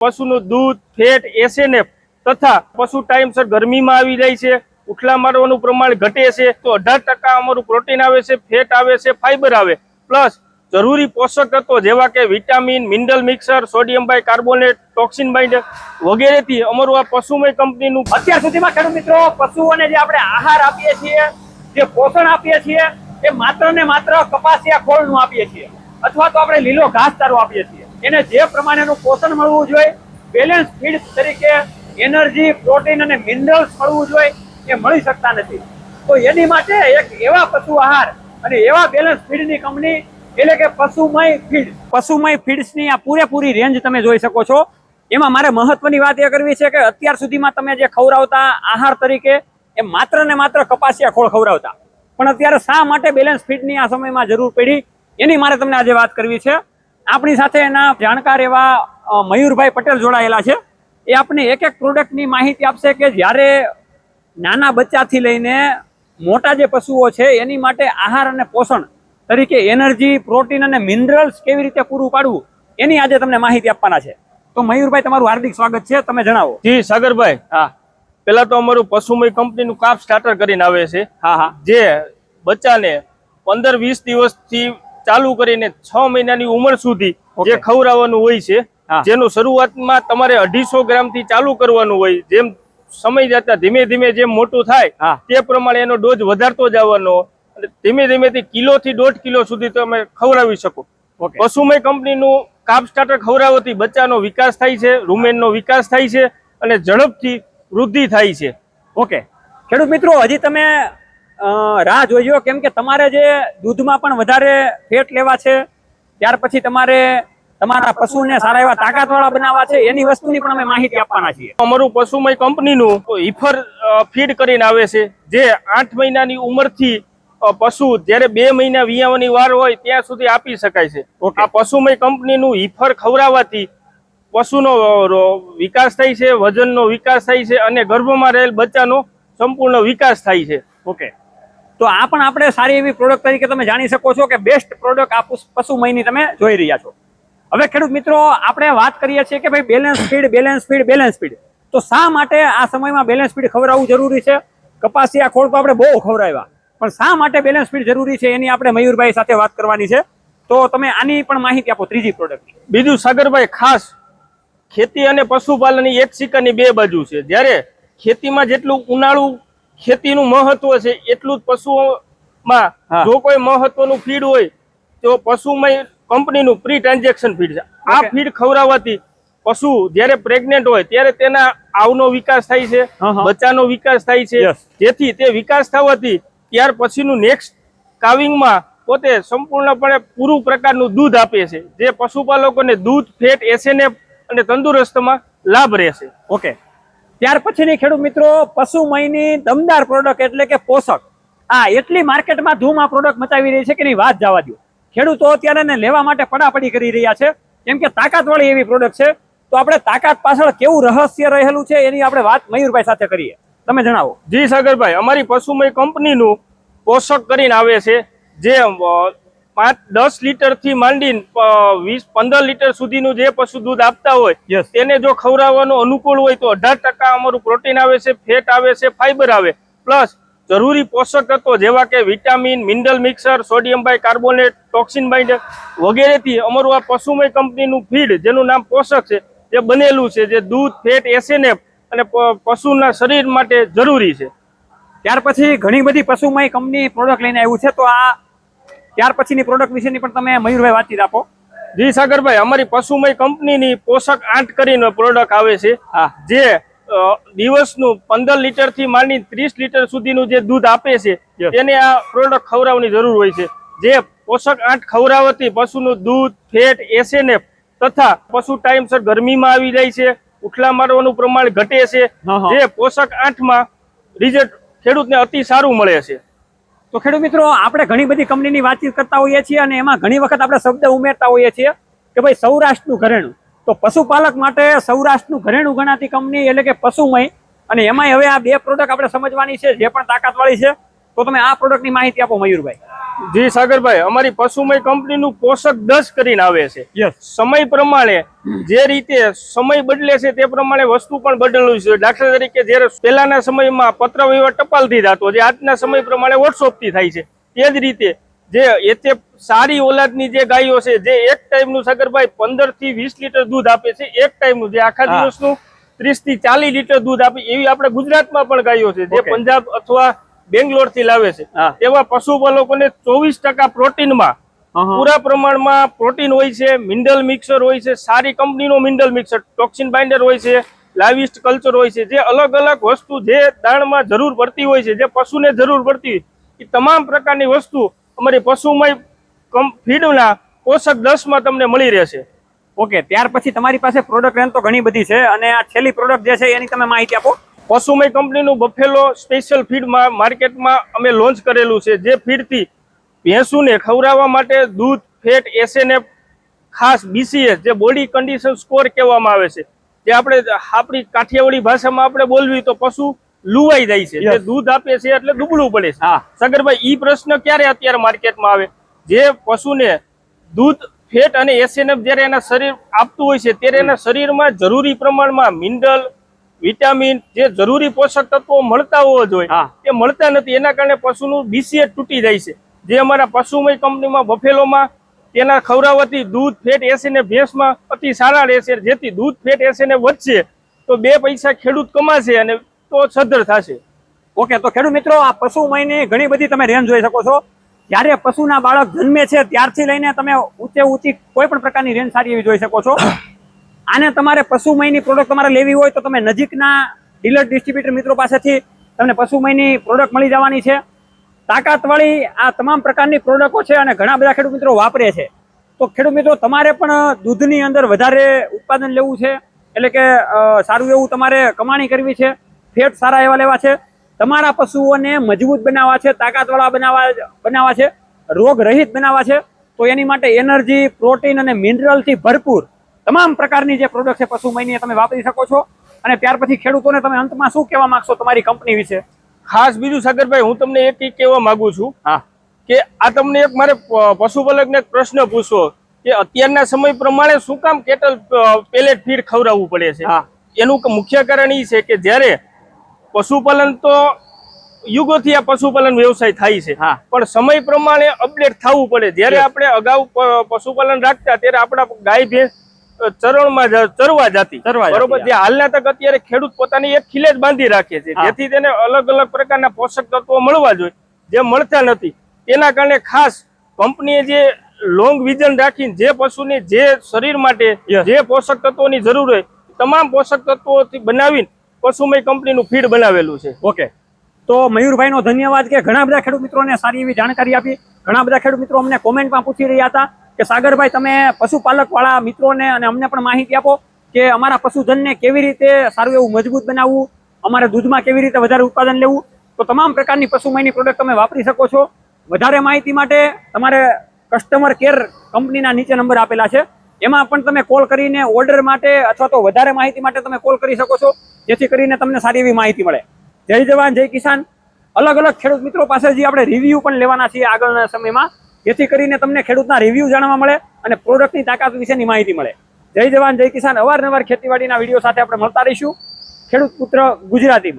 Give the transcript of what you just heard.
પશુનું દૂધ, fat, SNF તથા પશુ ટાઈમસર ગરમીમાં આવી જાય છે, ઉઠલા મારવાનું પ્રમાણ ઘટે છે, તો 18% અમારું પ્રોટીન આવે છે, ફેટ આવે છે, ફાઈબર આવે, પ્લસ જરૂરી પોષક તત્વો જેવા કે vitamin, mineral mixer, sodium bicarbonate, toxin binder વગેરેથી અમારું આ પશુમય કંપનીનું અત્યાર સુધીમાં ખેડૂત મિત્રો પશુઓને જે આપણે આહાર આપીએ છીએ, જે પોષણ આપીએ છીએ, એ માત્ર ને માત્ર કપાસિયા ખોળનું આપીએ છીએ અથવા તો આપણે લીલો ઘાસચારો આપીએ છીએ. એને જે પ્રમાણેનું પોષણ મળવું જોઈએ, બેલેન્સ ફીડ તરીકે એનર્જી, પ્રોટીન અને મિનરલ્સ મળવું જોઈએ, એ મળી શકતા નથી. તો એની માટે એક એવા પશુ આહાર અને એવા બેલેન્સ ફીડની કંપની એટલે કે પશુમય ફીડ. પશુમય ફીડ્સની આ પૂરેપૂરી રેન્જ તમે જોઈ શકો છો. એમાં મારે મહત્વની વાત એ કરવી છે કે અત્યાર સુધીમાં તમે જે ખવડાવતા આહાર તરીકે એ માત્ર ને માત્ર કપાસિયા ખોળ ખવડાવતા, પણ અત્યારે શા માટે બેલેન્સ ફીડની આ સમયમાં જરૂર પડી એની મારે તમને આજે વાત કરવી છે. આપણી સાથે એના જાણકાર એવા મયુરભાઈ પટેલ જોડાયેલા છે. એ આપણે એક એક પ્રોડક્ટની માહિતી આપશે કે જ્યારે નાના બચ્ચાથી લઈને મોટા જે પશુઓ છે એની માટે આહાર અને પોષણ તરીકે એનર્જી, પ્રોટીન અને મિનરલ્સ કેવી રીતે પૂરું પાડવું એની આજે તમને માહિતી આપવાના છે. તો મયુરભાઈ, તમારું હાર્દિક સ્વાગત છે, તમે જણાવો. જી સાગરભાઈ, હા, પેલા તો અમારું પશુમય કંપનીનું કાપ સ્ટાર્ટર કરીને આવે છે. હા હા, જે બચ્ચાને 15-20 દિવસથી ચાલુ કરીને 6 મહિનાની ઉંમર સુધી જે ખવડાવવાનું હોય છે, જેનું શરૂઆતમાં તમારે 250 ગ્રામથી ચાલુ કરવાનું હોય. જેમ સમય જતા ધીમે ધીમે જેમ મોટું થાય તે પ્રમાણે એનો ડોઝ વધારતો જવાનો અને ધીમે ધીમેથી કિલોથી 1.5 કિલો સુધી તમે ખવડાવી શકો. પશુમય કંપનીનું કાપ સ્ટાર્ટર ખવડાવવાથી બચ્ચાનો વિકાસ થાય છે, રૂમેનનો વિકાસ થાય છે અને ઝડપથી વૃદ્ધિ થાય છે. ઓકે ખેડૂત મિત્રો, હજી તમે રાહ જોઈજો, કેમ કે તમારે જે દૂધમાં પણ વધારે ફેટ લેવા છે, ત્યાર પછી તમારે તમારા પશુને સારા એવા તાકાતવાળા બનાવવા છે, એની વસ્તુની પણ અમે માહિતી આપવાના છીએ. અમારું પશુમય કંપનીનું ઈફર ફીડ કરીને આવે છે, જે 8 મહિનાની ઉંમરથી પશુ જ્યારે 2 મહિના વિયાવાની વાર હોય ત્યાં સુધી આપી શકાય છે. આ પશુમય કંપનીનું ઈફર ખવડાવવાથી પશુનો વિકાસ થાય છે, વજનનો વિકાસ થાય છે અને ગર્ભમાં રહેલ બચ્ચાનો સંપૂર્ણ વિકાસ થાય છે. ઓકે, તો આ પણ આપણે સારી એવી પ્રોડક્ટ તરીકે તમે જાણી શકો છો કે બેસ્ટ પ્રોડક્ટ આ પશુમયની તમે જોઈ રહ્યા છો. હવે ખેડૂત મિત્રો, આપણે વાત કરીએ છીએ કે ભાઈ balance feed, balance feed, balance feed. તો શા માટે આ સમયમાં બેલેન્સ ફીડ ખવડાવવું જરૂરી છે? કપાસિયા ખોળ તો આપણે બહુ ખવડાવ્યા, પણ શા માટે બેલેન્સ ફીડ જરૂરી છે એની આપણે મયુરભાઈ સાથે વાત કરવાની છે. તો તમે આની પણ માહિતી આપો, ત્રીજી પ્રોડક્ટ. બીજું સાગરભાઈ, ખાસ ખેતી અને પશુપાલનની એક સિક્કાની બે બાજુ છે. જ્યારે ખેતીમાં જેટલું ઉનાળુ ખેતીનું મહત્વ છે, એટલું જ પશુઓમાં જો કોઈ મહત્વનું ફીડ હોય તો પશુમય કંપનીનું પ્રી ટ્રાન્ઝેક્શન ફીડ છે. આ ફીડ ખવડાવવાથી પશુ જ્યારે પ્રેગ્નેન્ટ હોય ત્યારે તેના આવનો વિકાસ થાય છે, બચ્ચાનો વિકાસ થાય છે, જેથી તે વિકાસ થવાથી ત્યાર પછીનું નેક્સ્ટ કાવિંગમાં પોતે સંપૂર્ણપણે પૂરું પ્રકારનું દૂધ આપે છે, જે પશુપાલકોને દૂધ, ફેટ, એસએનએફ અને તંદુરસ્તમાં લાભ રહેશે. ઓકે, ત્યાર પછીની ખેડૂત મિત્રો પશુમયની દમદાર પ્રોડક્ટ એટલે કે પોષક. એટલી માર્કેટમાં ધૂમ આ પ્રોડક્ટ મચાવી રહી છે કે એની વાત જવા દો. ખેડૂતો અત્યારે એને લેવા માટે પડાપડી કરી રહ્યા છે, કેમ કે તાકાતવાળી એવી પ્રોડક્ટ છે. તો આપણે તાકાત પાછળ કેવું રહસ્ય રહેલું છે એની આપણે વાત મયુરભાઈ સાથે કરીએ. તમે જણાવો. જી સાગરભાઈ, અમારી પશુમય કંપનીનું પોષક કરીને આવે છે, જે 5-10 લીટરથી માંડીને 20-15 લીટર સુધીનું જે પશુ દૂધ આપતા હોય તેને જો ખવડાવવાનું અનુકૂળ હોય તો 18% અમારું પ્રોટીન આવે છે, ફેટ આવે છે, ફાઈબર આવે, પ્લસ જરૂરી પોષક તત્વો જેવા કે vitamin, mineral mixer, sodium bicarbonate, toxin binder વગેરેથી અમારું આ પશુમય કંપનીનું ફીડ, જેનું નામ પોષક છે, જે બનેલું છે, જે દૂધ, ફેટ, એસએનએફ અને પશુના શરીર માટે જરૂરી છે. ત્યાર પછી ઘણી બધી પશુમય કંપની પ્રોડક્ટ લઈને આવ્યું છે, તો આ ત્યાર પછીની પ્રોડક્ટ વિશેની પણ તમે મયુરભાઈ વાતચીત આપો. જી સાગરભાઈ, અમારી પશુમય કંપનીની પોષક 8 કરીને પ્રોડક્ટ આવે છે, જે દિવસનું 15 લીટરથી માંડીને 30 લીટર સુધીનું જે દૂધ આપે છે તેને આ પ્રોડક્ટ ખવડાવવાની જરૂર હોય છે. જે પોષક 8 ખવડાવવાથી પશુનું દૂધ, ફેટ, એસએનએફ તથા પશુ ટાઈમસર ગરમીમાં આવી જાય છે, ઉઠલા મારવાનું પ્રમાણ ઘટે છે, જે પોષક 8માં રિઝલ્ટ ખેડૂતને અતિ સારું મળે છે. તો ખેડૂત મિત્રો, આપણે ઘણી બધી કંપનીની વાતચીત કરતા હોઈએ છીએ અને એમાં ઘણી વખત આપણે શબ્દ ઉમેરતા હોઈએ છીએ કે ભાઈ સૌરાષ્ટ્રનું ઘરેણું. તો પશુપાલક માટે સૌરાષ્ટ્રનું ઘરેણું ગણાતી કંપની એટલે કે પશુમય, અને એમાંય હવે આ બે પ્રોડક્ટ આપણે સમજવાની છે જે પણ તાકાતવાળી છે. તો તમે આ પ્રોડક્ટની માહિતી આપો મયુરભાઈ. જી સાગરભાઈ, અમારી પશુમય કંપનીનું પોષક 10 કરીને આવે છે. યસ. સમય પ્રમાણે જે રીતે સમય બદલે છે તે પ્રમાણે વસ્તુ પણ બદલવી છે. દાખલા તરીકે જ્યારે પહેલાના સમયમાં પત્ર વ્યવહાર ટપાલથી થતો, જે આજના સમય પ્રમાણે વોટ્સઅપથી થાય છે, તે જ રીતે જે એતે સારી ઓલાદની જે ગાયો છે, જે એક ટાઈમનું સાગરભાઈ 15 થી 20 લીટર દૂધ આપે છે, એક ટાઈમનું, જે આખા દિવસનું 30 થી 40 લીટર દૂધ આપે, એવી આપણે ગુજરાતમાં પણ ગાયો છે, જે પંજાબ અથવા બેંગ્લોર થી લાવે છે. એવા પશુપાલકોને 24% પ્રોટીનમાં પૂરા પ્રમાણમાં પ્રોટીન હોય છે, મિનરલ મિક્સર હોય છે, સારી કંપનીનો મિનરલ મિક્સર, ટોક્સિન બાઇન્ડર હોય છે, લાઇવિસ્ટ કલ્ચર હોય છે, જે અલગ અલગ વસ્તુ જે દાણમાં જરૂર પડતી હોય છે, જે પશુને જરૂર પડતી હોય, એ તમામ પ્રકારની વસ્તુ અમારી પશુમય ફીડના પોષક 10 માં તમને મળી રહેશે. ઓકે, ત્યાર પછી તમારી પાસે પ્રોડક્ટ રેન્જ તો ઘણી બધી છે, અને આ છેલ્લી પ્રોડક્ટ જે છે એની તમે માહિતી આપો. પશુમય કંપનીનું બફેલો સ્પેશિયલ ફીડમાં માર્કેટમાં અમે લોન્ચ કરેલું છે, જે ફીડથી ભેંસુને ખવડાવવા માટે દૂધ, ફેટ, એસએનએફ, ખાસ બીસીએસ, જે બોડી કન્ડિશન સ્કોર કહેવામાં આવે છે, જે આપણી કાઠિયાવાડી ભાષામાં આપણે બોલવી તો પશુ લુવાઈ જાય છે, જે દૂધ આપે છે એટલે દુબળું પડે છે. સાગરભાઈ, ઈ પ્રશ્ન ક્યારે અત્યારે માર્કેટમાં આવે? જે પશુને દૂધ, ફેટ અને એસએનએફ જ્યારે એના શરીર આપતું હોય છે, ત્યારે એના શરીરમાં જરૂરી પ્રમાણમાં મિનરલ, વિટામિન, જે જરૂરી પોષક તત્વો મળતા હોવા જોઈએ, તે મળતા નથી. એના કારણે પશુનું બીસીએસ તૂટી જાય છે. જે અમારા પશુમય કંપનીમાં બફેલોમાં તેના ખવડાવવાથી દૂધ, ફેટ, એસએનએફ ભેંસમાં અતિ સારા રહેશે, જેથી દૂધ, ફેટ, એસએનએફ વધશે તો 2 પૈસા ખેડૂત કમાશે અને તો સદ્ધર થશે. ઓકે, તો ખેડૂત મિત્રો, આ પશુમયની ઘણી બધી તમે રેન્જ જોઈ શકો છો. જ્યારે પશુના બાળક જન્મે છે ત્યારથી લઈને તમે ઊંચી કોઈ પણ પ્રકારની રેન્જ સારી એવી જોઈ શકો છો. આને તમારે પશુમયની પ્રોડક્ટ તમારે લેવી હોય તો તમે નજીકના ડીલર ડિસ્ટ્રીબ્યુટર મિત્રો પાસેથી તમને પશુમયની પ્રોડક્ટ મળી જવાની છે. તાકાતવાળી આ તમામ પ્રકારની પ્રોડક્ટો છે અને ઘણા બધા ખેડૂત મિત્રો વાપરે છે. તો ખેડૂત મિત્રો, તમારે પણ દૂધની અંદર વધારે ઉત્પાદન લેવું છે, એટલે કે સારું એવું તમારે કમાણી કરવી છે, ફેટ સારા એવા લેવા છે, તમારા પશુઓને મજબૂત બનાવવા છે, તાકાતવાળા બનાવવા છે, રોગ રહિત બનાવવા છે, તો એની માટે એનર્જી, પ્રોટીન અને મિનરલથી ભરપૂર તમામ પ્રકારની જે પ્રોડક્ટ છે પશુમયની તમે વાપરી શકો છો. અને ત્યાર પછી ખેડૂતોને તમે અંતમાં શું કહેવા માંગશો તમારી કંપની વિશે? ખાસ બીજું સાગરભાઈ, હું તમને એક કહેવા માંગુ છું કે આ તમને એક મારે પશુપાલકને એક પ્રશ્ન પૂછવો કે અત્યારના સમય પ્રમાણે શું કામ કેટલ પેલેટ ફીડ ખવડાવવું પડે છે? એનું મુખ્ય કારણ એ છે કે જ્યારે પશુપાલન તો યુગોથી આ પશુપાલન વ્યવસાય થાય છે, પણ સમય પ્રમાણે અપડેટ થવું પડે. જ્યારે આપણે અગાઉ પશુપાલન રાખતા ત્યારે આપણા ગાય ભેંસ ચરણમાં ચરવા જતી, બરોબર, જે હાલના તક અત્યારે ખેડૂત પોતાની એક ખીલે જ બાંધી રાખે છે, જેથી તેને અલગ અલગ પ્રકારના પોષક તત્વો મળવા જોઈએ, જે મળતા નથી. તેના કારણે ખાસ કંપનીએ જે લોંગ વિઝન રાખીને જે પશુને જે શરીર માટે જે પોષક તત્વોની જરૂર હોય તમામ પોષક તત્વોથી બનાવીને પશુમય કંપનીનું ફીડ બનાવેલું છે. ઓકે, તો મયુરભાઈનો ધન્યવાદ કે ઘણા બધા ખેડૂત મિત્રોને સારી એવી જાણકારી આપી. ઘણા બધા ખેડૂત મિત્રો અમને કોમેન્ટમાં પૂછી રહ્યા હતા કે સાગરભાઈ, તમે પશુપાલક વાળા મિત્રોને અને અમને પણ માહિતી આપો કે અમારા પશુધનને કેવી રીતે સારું એવું મજબૂત બનાવવું, અમારે દૂધમાં કેવી રીતે વધારે ઉત્પાદન લેવું. તો તમામ પ્રકારની પશુમયની પ્રોડક્ટ તમે વાપરી શકો છો. વધારે માહિતી માટે તમારે કસ્ટમર કેર કંપનીના નીચે નંબર આપેલા છે, એમાં પણ તમે કોલ કરીને ઓર્ડર માટે અથવા તો વધારે માહિતી માટે તમે કોલ કરી શકો છો, જેથી કરીને તમને સારી એવી માહિતી મળે. જય જવાન, જય કિસાન. અલગ અલગ ખેડૂત મિત્રો પાસેથી આપણે રિવ્યુ પણ લેવાના છીએ આગળના સમયમાં, જેથી કરીને તમને ખેડૂતના રિવ્યુ જાણવા મળે અને પ્રોડક્ટની તાકાત વિશેની માહિતી મળે. જય જવાન, જય કિસાન. અવારનવાર ખેતીવાડીના વિડીયો સાથે આપણે મળતા રહીશું. ખેડૂત પુત્ર ગુજરાતીમાં.